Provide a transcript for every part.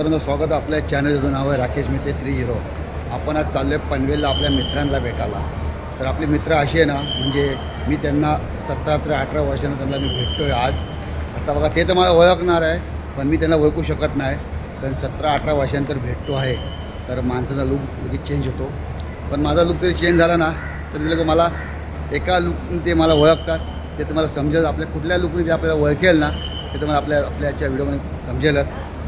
स्वागत आपल्या चॅनलचं नाव आहे राकेश मिते 30. आपण आज चाललो आहे पनवेलला आपल्या मित्रांना भेटायला. तर आपले मित्र असे आहे ना, म्हणजे मी त्यांना 17-18 वर्षांना त्यांना मी भेटतो आहे आज. आता बघा ते तर मला ओळखणार आहे, पण मी त्यांना ओळखू शकत नाही, कारण 17-18 वर्षांतर भेटतो आहे. तर माणसाचा लुक लगेच चेंज होतो. पण माझा लुक तरी चेंज झाला ना, तर ते लोक मला एका लुकने ते मला ओळखतात. ते तुम्हाला समजेल, आपल्या कुठल्या लुकने ते आपल्याला ओळखेल ना, ते तुम्हाला आपल्याच्या व्हिडिओमध्ये समजेलच.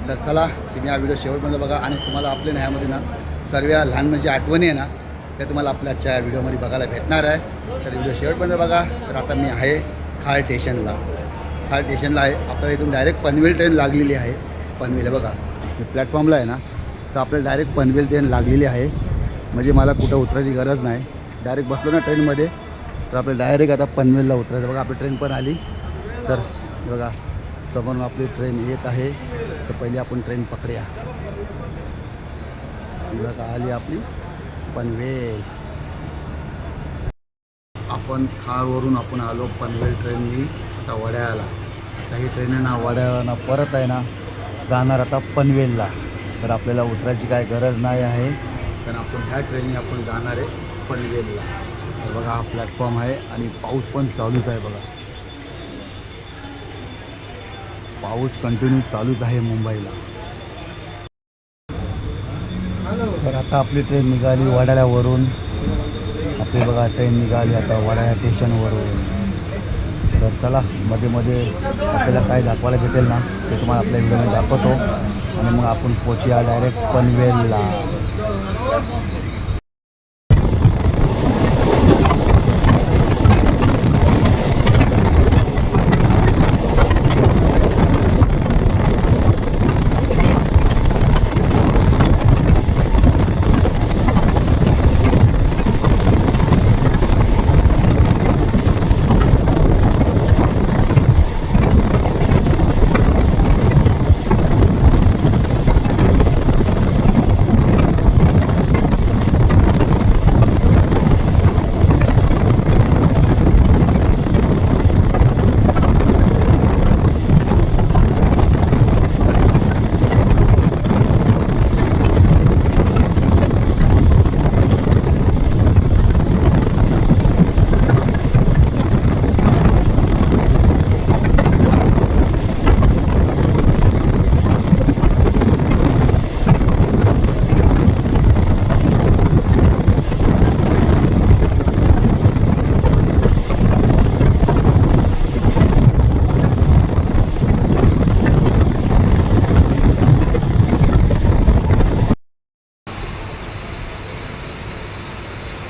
तर चला तुम्ही हा व्हिडिओ शेवटपर्यंत बघा, आणि तुम्हाला आपल्या न्यायामध्ये ना सर्व लहानपणीची आठवणी आहे ना, त्या तुम्हाला आपल्याच्या व्हिडिओमध्ये बघायला भेटणार आहे. तर व्हिडिओ शेवटपर्यंत बघा. तर आता मी आहे खाळ स्टेशनला आहे. आपल्याला इथून डायरेक्ट पनवेल ट्रेन लागलेली आहे. पनवेल बघा, मी प्लॅटफॉर्मला आहे ना, तर आपल्याला डायरेक्ट पनवेल ट्रेन लागलेली आहे. म्हणजे मला कुठं उतरायची गरज नाही. डायरेक्ट बसलो ना ट्रेनमध्ये, तर आपल्याला डायरेक्ट आता पनवेलला उतरायचं. बघा आपली ट्रेन पण आली. तर बघा समोरून आपली ट्रेन येत आहे. तर पहिले आपण ट्रेन पकडूया. बघा आली आपली पनवेल. आपण खारवरून आपण आलो पनवेल ट्रेननी आता वड्याला. आता ही ट्रेन आहे ना वड्याला परत आहे ना जाणार आता पनवेलला. तर आपल्याला उतरायची काय गरज नाही आहे, कारण आपण ह्या ट्रेननी आपण जाणार आहे पनवेलला. तर बघा हा प्लॅटफॉर्म आहे, आणि पाऊस पण चालूच आहे. बघा पाऊस कंटिन्यू चालूच आहे मुंबईला. तर आता आपली ट्रेन निघाली वडाळ्यावरून. आपली बघा ट्रेन निघाली आता वडाळ्या स्टेशनवरून. तर चला मध्ये मध्ये आपल्याला काय दाखवायला भेटेल ना, ते तुम्हाला आपल्या व्हिडिओमध्ये दाखवतो, आणि मग आपण पोचूया डायरेक्ट पनवेलला.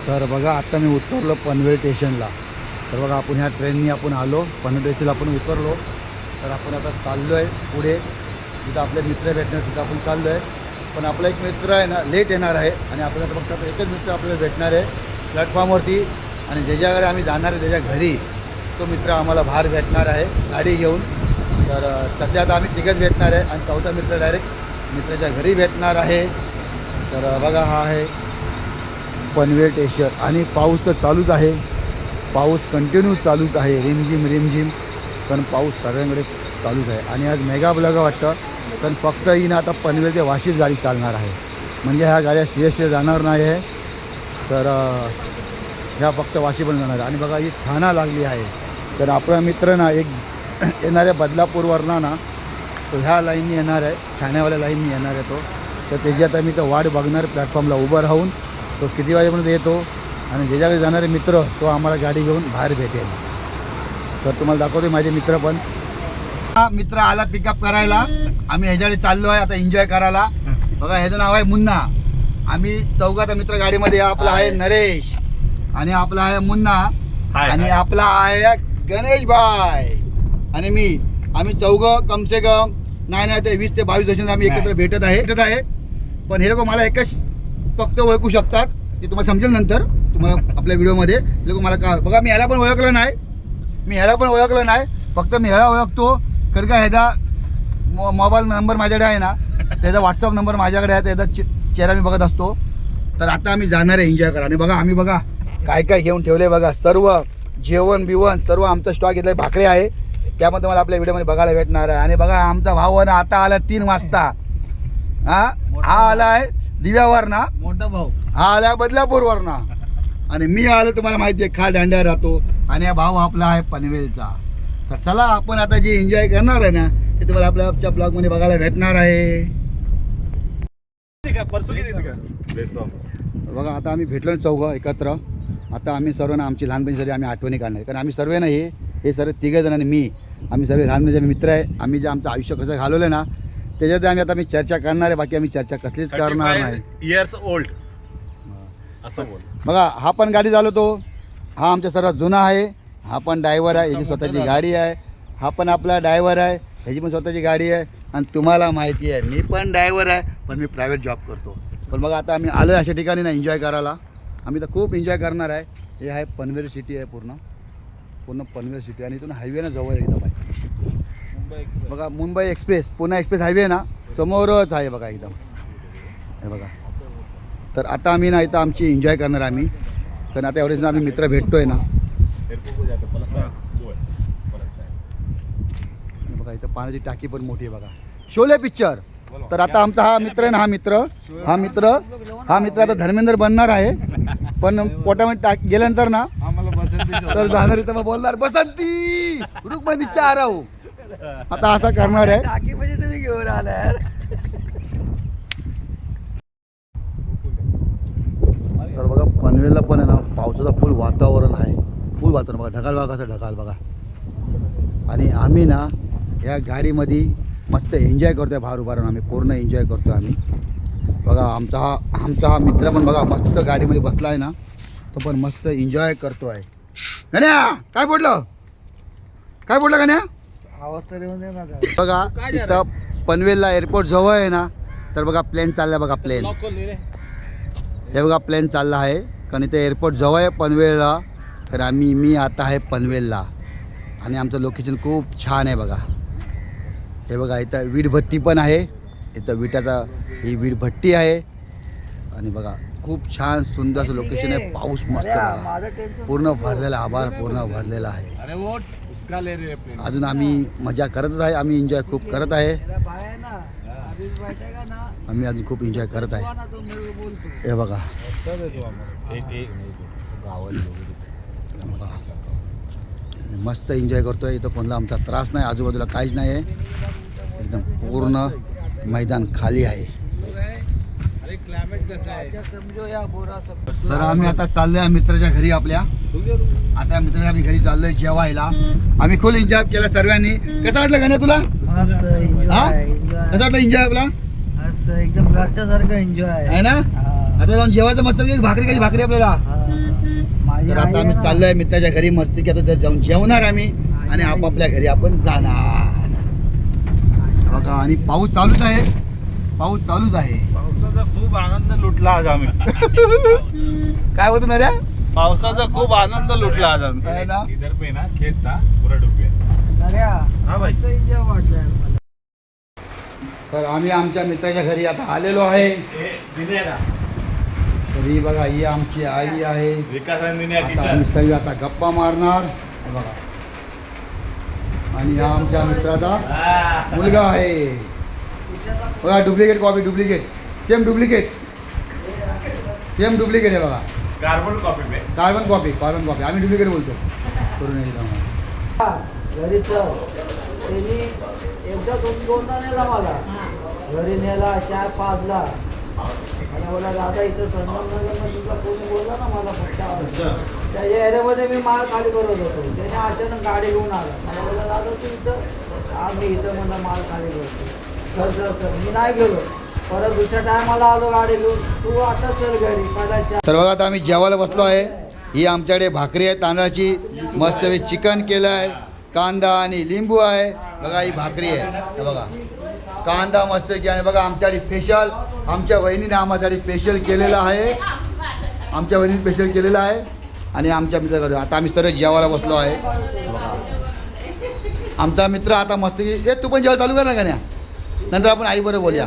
तर बघा आता मी उतरलो पनवेल स्टेशनला. तर बघा आपण ह्या ट्रेननी आपण आलो पनवेल स्टेशनला, आपण उतरलो. तर आपण आता चाललो आहे पुढे, जिथं आपले मित्र भेटणार तिथं आपण चाललो आहे. पण आपला एक मित्र आहे ना लेट येणार आहे, आणि आपल्याला फक्त आता एकच मित्र आपल्याला भेटणार आहे प्लॅटफॉर्मवरती. आणि ज्याच्याकडे आम्ही जाणार आहे त्याच्या घरी तो मित्र आम्हाला बाहेर भेटणार आहे गाडी घेऊन. तर सध्या आता आम्ही तिघंच भेटणार आहे, आणि चौथा मित्र डायरेक्ट मित्राच्या घरी भेटणार आहे. तर बघा हा आहे पनवेल स्टेशन, आणि पाऊस तर चालूच आहे. पाऊस कंटिन्यू चालूच आहे, रिमझिम. पण पाऊस सगळ्यांकडे चालूच आहे. आणि आज मेगा ब्लॉग वाटतं, पण फक्त ही ना आता पनवेल ते वाशीच गाडी चालणार आहे. म्हणजे ह्या गाड्या CST जाणार नाही आहे, तर ह्या फक्त वाशी पण जाणार आहे. आणि बघा ही ठाणा लागली आहे. तर आपला मित्र ना एक येणाऱ्या बदलापूरवरना ना, तो ह्या लाईननी येणार आहे, ठाण्यावाल्या लाईननी येणार आहे तो. तर त्याची आता मी तर वाट बघणार प्लॅटफॉर्मला उभं राहून, तो किती वाजेपर्यंत येतो, आणि ज्याच्याकडे जाणारे मित्र तो आम्हाला गाडी घेऊन बाहेर भेटेल. तर तुम्हाला दाखवते माझे मित्र पण. हा मित्र आला पिकअप करायला. आम्ही ह्याच्याकडे चाललो आहे आता एन्जॉय करायला. बघा ह्याचं नाव आहे मुन्ना. आम्ही चौघाचा मित्र गाडीमध्ये. आपला आहे नरेश, आणि आपला आहे मुन्ना, आणि आपला आहे गणेश भाई, आणि मी. आम्ही चौघं कमसे कम नाही ते 20 ते 22 वर्षांनी आम्ही एकत्र भेटत आहे. पण हे लोक मला एकच फक्त ओळखू शकतात, ते तुम्हाला समजेल नंतर तुम्हाला आपल्या व्हिडिओमध्ये. लोक मला का बघा, मी ह्याला पण ओळखलं नाही. फक्त मी ह्याला ओळखतो कारण का ह्याचा मोबाईल नंबर माझ्याकडे आहे ना, त्याचा व्हॉट्सअप नंबर माझ्याकडे आहे, त्याचा चेहरा मी बघत असतो. तर आता आम्ही जाणार आहे एन्जॉय करा. आणि बघा आम्ही बघा काय काय घेऊन ठेवले. बघा सर्व जेवण बिवण सर्व आमचा स्टॉक घेतला. भाकरी आहे, त्यामध्ये मला आपल्या व्हिडिओमध्ये बघायला भेटणार आहे. आणि बघा आमचा भाऊ ना आता आला 3 वाजता. हा आलाय दिव्यावर ना, मोठा भाऊ हा आलाय बदलापूरवर ना, आणि मी आलो तुम्हाला माहिती आहे खा दांड्या राहतो, आणि हा भाऊ आपला आहे पनवेलचा. तर चला आपण आता जे एन्जॉय करणार आहे ना ते तुम्हाला आपल्या आजच्या ब्लॉग मध्ये बघायला भेटणार आहे. बघा आता आम्ही भेटलो चौघं एकत्र. आता आम्ही सर्व ना आमची लहानपणी सर्व आम्ही आठवणी काढणार, कारण आम्ही सर्व ना हे सर्व तिघे जण आणि मी आम्ही सर्व लहानपणीचे मित्र आहे. आम्ही जे आमचं आयुष्य कसं घालवलं ना त्याच्यात आम्ही आता चर्चा करणार आहे. बाकी आम्ही चर्चा कसलीच करणार नाही. इयर्स ओल्ड असं बोल. बघा हा पण गाडी चालवतो, हा आमच्या सर्वात जुना आहे. हा पण ड्रायव्हर आहे, ह्याची स्वतःची गाडी आहे. हा पण आपला ड्रायव्हर आहे, ह्याची पण स्वतःची गाडी आहे. आणि तुम्हाला माहिती आहे मी पण ड्रायव्हर आहे, पण मी प्रायव्हेट जॉब करतो. पण बघा आता आम्ही आलो आहे अशा ठिकाणी ना एन्जॉय करायला. आम्ही तर खूप एन्जॉय करणार आहे. हे आहे पनवेल सिटी आहे, पूर्ण पनवेल सिटी, आणि इथून हायवे ना जवळ एकदम आहे. बघा Mumbai express, Pune express highway ना समोरच आहे बघा एकदम, हे बघा. तर आता आम्ही ना इथं आमची एन्जॉय करणार आम्ही, कारण आता एवढेच ना आम्ही मित्र भेटतोय ना. बघा इथं पाण्याची टाकी पण मोठी आहे बघा, शोले पिक्चर. तर आता आमचा हा मित्र आहे ना, हा मित्र आता धर्मेंद्र बनणार आहे. पण पोटामध्ये गेल्यानंतर ना तर जाणार इथं मग बोलणार बसंती रुक्मिणीच्या आराव, आता असा करणार आहे. टाकी म्हणजे तुम्ही घेऊन आलाय. तर बघा पनवेलला पण आहे ना पावसाचं फुल वातावरण आहे, फुल वातावरण बघा. ढगाल बघा कसं ढगाल बघा. आणि आम्ही ना या गाडीमध्ये मस्त एन्जॉय करतोय, बाहेर उभा राहून आम्ही पूर्ण एन्जॉय करतोय आम्ही. बघा आमचा हा मित्र पण बघा मस्त गाडीमध्ये बसला आहे ना, तो पण मस्त एन्जॉय करतो आहे. गण्या काय बोललं गण्या? आवाज तरी म्हणजे ना बघा इथं पनवेलला एअरपोर्ट जवळ आहे ना, तर बघा प्लेन चालला बघा, प्लेन हे बघा प्लेन चालला आहे. कारण इथे एअरपोर्ट जवळ आहे पनवेलला. तर मी आता आहे पनवेलला, आणि आमचं लोकेशन खूप छान आहे बघा. हे बघा इथं वीटभट्टी पण आहे, इथं ही वीटभट्टी आहे. आणि बघा खूप छान सुंदर असं लोकेशन आहे. पाऊस मस्त बघा, पूर्ण भरलेला, आभार पूर्ण भरलेला आहे. अजून आम्ही मजा करतच आहे, आम्ही एन्जॉय खूप करत आहे. आम्ही अजून खूप एन्जॉय करत आहे. हे बघा मस्त एन्जॉय करतोय. इथं कोणाला आमचा त्रास नाही, आजूबाजूला काहीच नाही आहे, एकदम पूर्ण मैदान खाली आहे. सर आम्ही आता चाललोय मित्राच्या घरी आपल्या. आता मित्राच्या आम्ही घरी चाललोय जेवायला. आम्ही फुल एन्जॉय केला सर्वांनी. कसं वाटलं गाण्या तुला? कसं वाटलं एन्जॉय आपला? एकदम घरच्या सारखं एन्जॉय आहे ना. आता जाऊन जेवायचं मस्त भाकरी आपल्याला. तर आता आम्ही चाललोय मित्राच्या घरी मस्ती की आता जाऊन जेवणार आम्ही, आणि आपापल्या घरी आपण जाणार बघा. आणि पाऊस चालूच आहे. पावसाचा खूप आनंद लुटला आज आम्ही. काय होतं ना रे? पावसाचा खूप आनंद लुटला आज आम्ही. आहे ना? इधर पे ना खेत था पूरा डूब गया. हाँ भाई. एन्जॉय वाटलं. तर आम्ही आमच्या मित्राच्या घरी आता आलेलो आहे. तर ही बघा ही आमची आई आहे. आता आम्ही सगळी आता गप्पा मारणार. हे बघा, आणि हा आमच्या मित्राचा मुलगा आहे बघा. डुप्लिकेट कॉपी, सेम डुप्लिकेट आहे बघा. कार्बन कॉपी आम्ही डुप्लिकेट बोलतो. करून घरी त्यांनी एकदा दोनदा नेला मला घरी, नेला 4-5ला. मला बोला दादा इथं संगमनगरमध्ये तुला कोणी बोलला ना मला फक्त त्याच्या एरियामध्ये मी माल खाली करत होतो. त्याने अचानक गाडी घेऊन आला. मला बोला दादा तू इथं आम्ही इथं मला माल खाली करतो. सर मी नाही गेलो. परत दुसऱ्या टायमाला आलो गाडी घेऊन. तू आता चल घरी पडायच्या. तर बघा आता आम्ही जेवायला बसलो आहे. ही आमच्याकडे भाकरी आहे तांदळाची, मस्त चिकन केलं आहे, कांदा आणि लिंबू आहे. बघा ही भाकरी आहे, हे बघा कांदा मस्त की. आणि बघा आमच्याकडे स्पेशल आमच्या वहिनीने आम्हासाठी स्पेशल केलेलं आहे. आणि आमच्या मित्राकडे आता आम्ही सर्व जेवायला बसलो आहे. बघा आमचा मित्र आता मस्त की. तू पण जेवायला चालू कर ना गाण्या, नंतर आपण आईबरोबर बोलूया.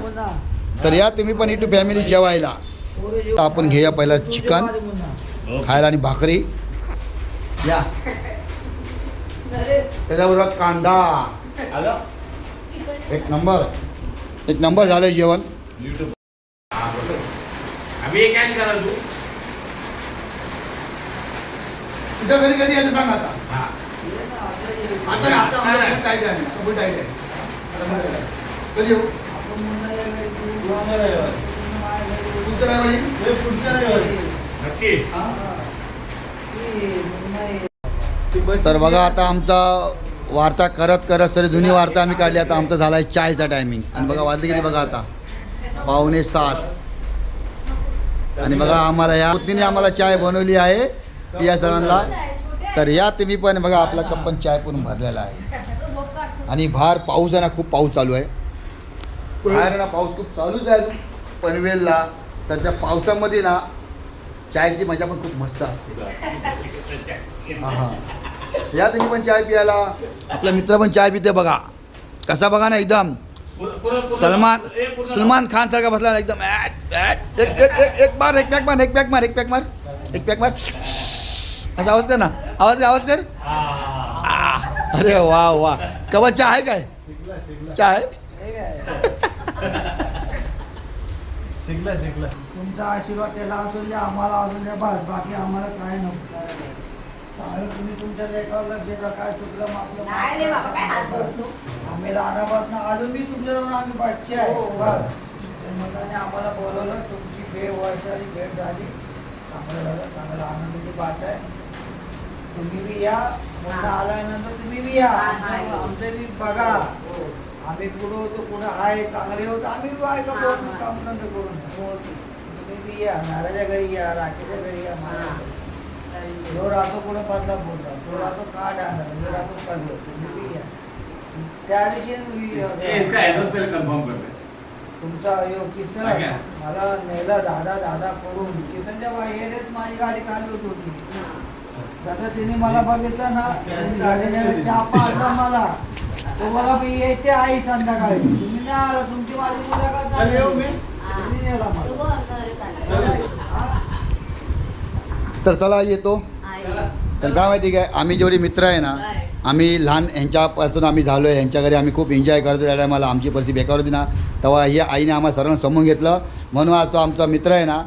तर या तुम्ही पण इथं फॅमिली जेवायला. तर आपण घेऊया पहिला चिकन खायला आणि भाकरी या, त्याच्याबरोबर कांदा. एक नंबर झालं जेवण. युट्यूब हा बरोबर आम्ही एक काय करा तू तुझ्या घरी कधी यायचं सांग आता. हा आता नाही, आता आम्हाला खूप टाईट आहे, आता खूप टाईट आहे. आता मला काय? कधी येऊ? आपण मुंबईला गेलो, तुमचं काय म्हणे? नक्की तर बघा आता आमचा वार्ता करत करत तरी जुनी वार्ता आम्ही काढली. आता आमचा झाला आहे चायचा टायमिंग. आणि बघा वाजले किती बघा आता 6:45. आणि बघा आम्हाला ह्या पत्नीने आम्हाला चाय बनवली आहे या सर्वांना. तर या तुम्ही पण बघा आपला कप पण चाय पण भरलेला आहे. आणि बाहेर पाऊस आहे ना, खूप पाऊस चालू आहे बाहेर ना, पाऊस खूप चालूच आहे पनवेलला. तर त्या पावसामध्ये ना चायची मजा पण खूप मस्त असते. हां या तुम्ही पण चाय प्यायला. आपला मित्र पण चाय पिते बघा कसा बघा ना, एकदम सलमान खान सारखा बसला ना एकदम. एक बार एक पॅक मार, एक पॅक मार, एक पॅक मार, एक पॅक मार. असा आवाज कर ना, आवाज कर. अरे वा वा. कवा चहा आहे काय? चहा आहे. तुमचा आशीर्वाद त्याला असून द्या, आम्हाला असून द्या, बस बाकी आम्हाला काय नको. चालेल, तुम्ही तुमच्या लेखावर लक्ष द्या. काय चुकलं मग आपलं आम्ही लहानापासून अजून मी तुमच्याजवळ आम्ही बच्चे आहे बस. मग आम्हाला बोलवलं, तुमची वर्षाची भेट झाली, चांगलं झालं, चांगलं आनंदाची बात आहे. तुम्ही बी या, मोठा आल्यानंतर तुम्ही बी या, आमचं बी बघा. आम्ही पुढं होतो, पुढं आहे चांगले होतो, आम्ही बी आहे का काम धंदे करून. तुम्ही बी या, नाराच्या घरी या, राखेच्या घरी या. जो राहतो पुढं बदलापूरला, जो राहतो काढ आणला, जो राहतो कळलं, तुम्ही बी या. त्या दिवशी कन्फर्म करते तुमचा योग किसन मला नेला दादा करून. किसनच्या बाहेरच माझी गाडी चालू होती. दादा तिने मला बघितलं ना, गाडीने चहा पाजला मला. तुम्हाला मी येते आई संध्याकाळी, तुम्ही नाही आला, तुमची माझी मुलाखत झाली. तुम्ही नेला मला. तर चला येतो. तर काय माहिती काय, आम्ही जेवढे मित्र आहे ना, आम्ही लहान ह्यांच्यापासून आम्ही झालो आहे. ह्यांच्या घरी आम्ही खूप एन्जॉय करतो. त्या टायमाला आमची परिस्थिती बेकार होती ना, तेव्हा ही आईने आम्हाला सर्वांना समजून घेतलं. म्हणून आज तो आमचा मित्र आहे ना,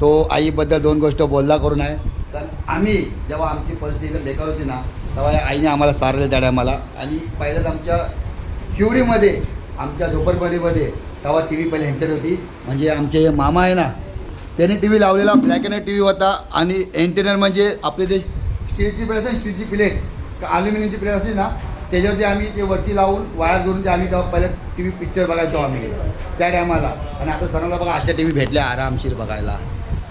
तो आईबद्दल 2 गोष्ट बोलला करून आहे. तर आम्ही जेव्हा आमची परिस्थिती बेकार होती ना, तेव्हा या आईने आम्हाला सारलं त्या टायमाला. आणि पहिल्यांदा आमच्या शिवडीमध्ये, आमच्या झोपडपट्टीमध्ये तेव्हा टी व्ही पहिले ह्यांच्याकडे होती. म्हणजे आमचे मामा आहे ना, त्यांनी टी व्ही लावलेला, black and white T V होता. आणि एंटेनर म्हणजे आपले जे स्टीलची प्लेट असते, स्टीलची प्लेट का ॲल्युमिनियमची प्लेट असते ना, त्याच्यावरती आम्ही ते वरती लावून वायर जोडून ते आम्ही तेव्हा पहिलं टी व्ही पिक्चर बघायचो आम्ही त्या टायमाला. आणि आता सर्वांना बघा अशा टी व्ही भेटल्या आरामशीर बघायला.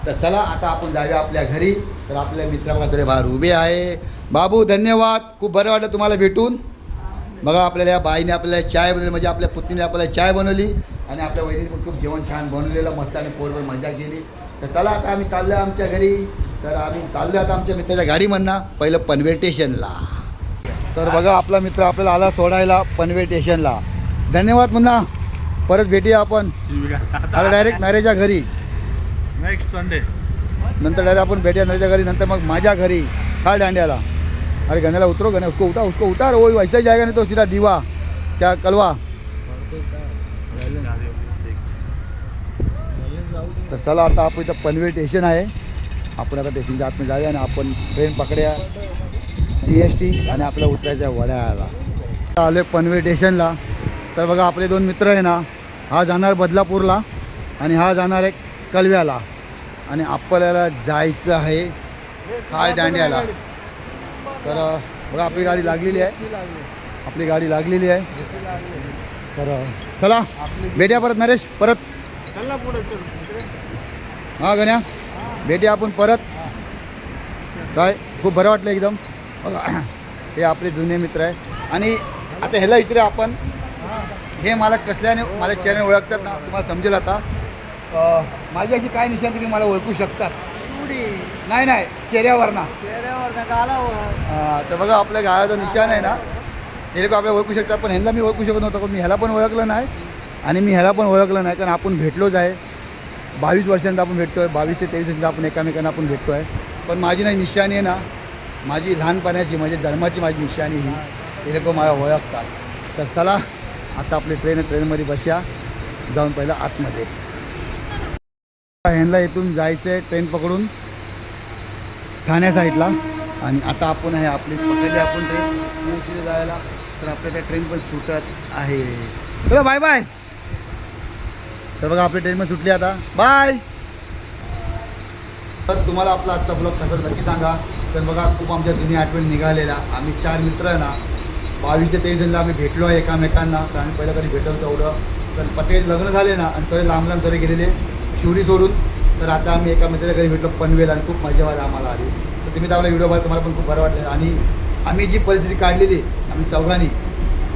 तर चला आता आपण जाऊया आपल्या घरी. तर आपल्या मित्र बघा सगळे बाहेर उभे आहे. बाबू धन्यवाद, खूप बरं वाटलं तुम्हाला भेटून. बघा आपल्याला या बाईने आपल्याला चाय बनवली, म्हणजे आपल्या पुतणीने आपल्याला चाय बनवली. आणि आपल्या वहिनीने पण खूप जेवण छान बनवलेलं मस्त आणि पोटभर मजा केली. तर चला आता आम्ही चाललो आहे आमच्या घरी. तर आम्ही चाललो आता आमच्या मित्राच्या गाडीमधनं पहिलं पनवेल स्टेशनला. तर बघा आपला मित्र आपल्याला आला सोडायला पनवेल स्टेशनला. धन्यवाद पुन्हा, परत भेटूया आपण. आता डायरेक्ट नरेच्या घरी, नेक्स्ट संडे नंतर डायरेक्ट आपण भेटूया नरेच्या घरी. नंतर मग माझ्या घरी खाल दांड्याला. अरे गण्याला उतरो, गण्या उसको उतार. वो वैसा जाएगा नहीं तो सीधा दीवा क्या कलवा. तर चला आता आपण इथं पनवेल स्टेशन आहे. आपण आता स्टेशनच्या आतमध्ये जाऊया आणि आपण ट्रेन पकड्या CST आणि आपल्या उतरायच्या वड्याला. आलो आहे पनवेल स्टेशनला. तर बघा आपले 2 मित्र आहे ना, हा जाणार बदलापूरला आणि हा जाणार आहे कलव्याला. आणि आपल्याला जायचं आहे खाल दांड्याला. तर बघा आपली गाडी लागलेली आहे, आपली गाडी लागलेली आहे. तर चला भेटूया परत नरेश, परत हां गण्या भेटूया आपण परत. काय खूप बरं वाटलं एकदम. बघा हे आपले जुने मित्र आहे. आणि आता ह्याला विचारूया आपण, हे मला कसल्याने माझ्या चेहऱ्याने ओळखतात ना, तुम्हाला समजेल आता. माझी अशी काय निशाण तुम्ही मला ओळखू शकतात? नाही चेहऱ्यावर ना, तर बघा आपल्या गावाचा निशाण आहे ना, हे लोक आपल्याला ओळखू शकतात. पण ह्यांना मी ओळखू शकत नव्हतं, पण मी ह्याला पण ओळखलं नाही आणि मी ह्याला पण ओळखलं नाही. कारण आपण भेटलोच आहे, 22 वर्षांचा आपण भेटतो आहे, 22 ते 23 वर्षांचा आपण एकामेकांना आपण भेटतो आहे. पण माझी नाही निशाणी आहे ना, माझी लहानपणाची म्हणजे जन्माची माझी निशाणी ही, हे लोक मला ओळखतात. तर चला आता आपली ट्रेनमध्ये बसूया, जाऊन पहिलं आतमध्ये. ह्यांना इथून जायचं आहे ट्रेन पकडून ठाण्या साईडला. आणि आता आपण आहे आपली पकडली आपण ट्रेन CST जायला. तर आपल्या त्या ट्रेन पण सुटत आहे. चला बाय बाय. तर बघा आपली ट्रेन पण सुटली आता. बाय. तर तुम्हाला आपला आजचा ब्लॉग कसा नक्की सांगा. तर बघा खूप आमच्या जुन्या आठवणी निघालेल्या. आम्ही 4 मित्र आहे ना 22 ते 23 जणला आम्ही भेटलो आहे एकमेकांना. तर आम्ही पहिलं कधी भेटलो तेवढं. तर पते लग्न झाले ना आणि सगळे लांब लांब सगळे गेलेले शिवरी सोडून. तर आता आम्ही एका मित्राच्या घरी भेटलो पनवेल आणि खूप मजा आम्हाला आली. तर तुम्ही तर आपला व्हिडिओ बघा तुम्हाला पण खूप बरं वाटलं. आणि आम्ही जी परिस्थिती काढलेली आम्ही चौघांनी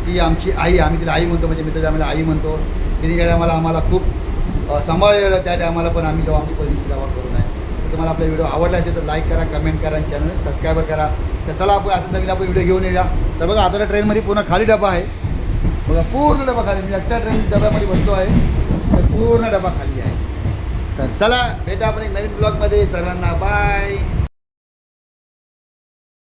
ती आमची आई आम्ही तिला आई म्हणतो म्हणजे मित्राच्या आम्हाला आई म्हणतो. तिने त्या टायमाला आम्हाला खूप सांभाळलेलं. त्या टायमाला पण आम्ही जेव्हा आमची परिस्थिती तेव्हा करू नये. तर तुम्हाला आपला व्हिडिओ आवडला असेल तर लाईक करा कमेंट करा आणि चॅनल सबस्क्राईबर करा. तर चला आपण असं नवीन आपण व्हिडिओ घेऊन येऊया. तर बघा आता ट्रेनमध्ये पूर्ण खाली डबा आहे. बघा पूर्ण डबा खाली मी एकट्या ट्रेन डब्यामध्ये बसतो आहे. तर पूर्ण डबा खाली आहे. तर चला भेटा आपण एक नवीन ब्लॉगमध्ये. सर्वांना बाय.